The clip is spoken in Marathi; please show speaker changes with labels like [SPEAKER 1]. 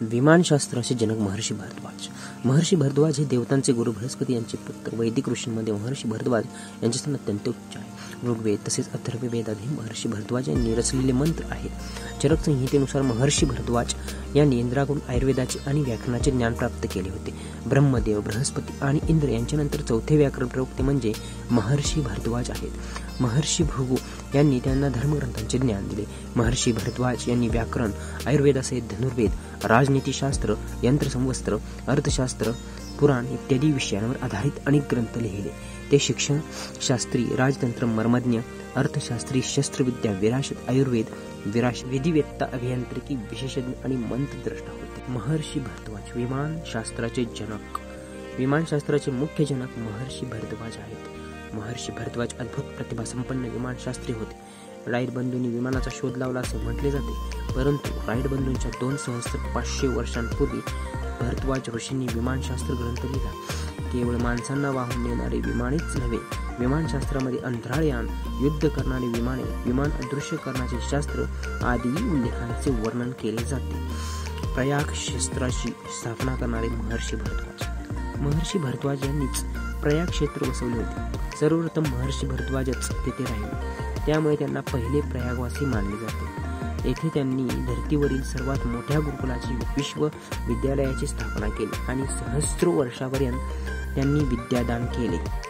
[SPEAKER 1] विमानशास्त्राचे जनक महर्षी भारद्वाज. महर्षी भारद्वाज हे देवतांचे गुरु बृहस्पती यांचे पुत्र. वैदिक ऋषींमध्ये महर्षी भारद्वाज यांचे स्थान अत्यंत उच्च आहे. ऋग्वेद तसेच अथर्ववेदातही महर्षी भारद्वाज यांनी रचलेले मंत्र आहेत. चरक संहितेनुसार महर्षी भारद्वाज यांनी इंद्राकडून आयुर्वेदाचे आणि व्याकरणाचे ज्ञान प्राप्त केले होते. ब्रह्मदेव, बृहस्पती आणि इंद्र यांच्यानंतर चौथे व्याकरण प्रवक्ते म्हणजे महर्षी भारद्वाज आहेत. महर्षी भृगु यांनी त्यांना धर्मग्रंथांचे ज्ञान दिले. महर्षी भारद्वाज यांनी व्याकरण, आयुर्वेदासहित धनुर्वेद, राजनीतिशास्त्र, यंत्रसंवस्त्र, अर्थशास्त्र, पुराण इत्यादी विषयांवर आधारित अनेक ग्रंथ लिहिले. ते शिक्षण शास्त्री, राजतंत्र, मर्मज्ञ, अर्थशास्त्री, शस्त्रविद्या, विरासत, आयुर्वेद, विधिवेत्ता, अभियांत्रिकी विशेषज्ञ आणि मंत्रद्रष्टा होते. महर्षी भारद्वाज विमानशास्त्राचे जनक. विमानशास्त्राचे मुख्य जनक महर्षी भारद्वाज आहेत. महर्षी भारद्वाज अद्भुत प्रतिभासंपन्न विमानशास्त्री होते. राईट बंधूंनी विमानाचा शोध लावला असे म्हटले जाते, परंतु राईट बंधूंच्या 2,500 वर्षांपूर्वी भारद्वाज ऋषींनी विमानशास्त्र ग्रंथ लिहिला. केवळ माणसांना वाहून नेणारे विमानेच नव्हे, विमानशास्त्रामध्ये अंतराळयान, युद्ध करणारी विमाने, विमान अदृश्य करण्याचे शास्त्र आदी उल्लेखांचे वर्णन केले जाते. प्रयाग क्षेत्राची स्थापना करणारे महर्षी भारद्वाज. महर्षी भारद्वाज यांनीच प्रयाग क्षेत्र बसवले होते. सर्वप्रथम महर्षी भारद्वाजच तेथे राहिले, त्यामुळे त्यांना पहिले प्रयागवासी मानले जाते. येथे त्यांनी धर्तीवरील सर्वात मोठ्या गुरुकुलाची विश्वविद्यालयाची स्थापना केली आणि सहस्रो वर्षापर्यंत त्यांनी विद्यादान केले.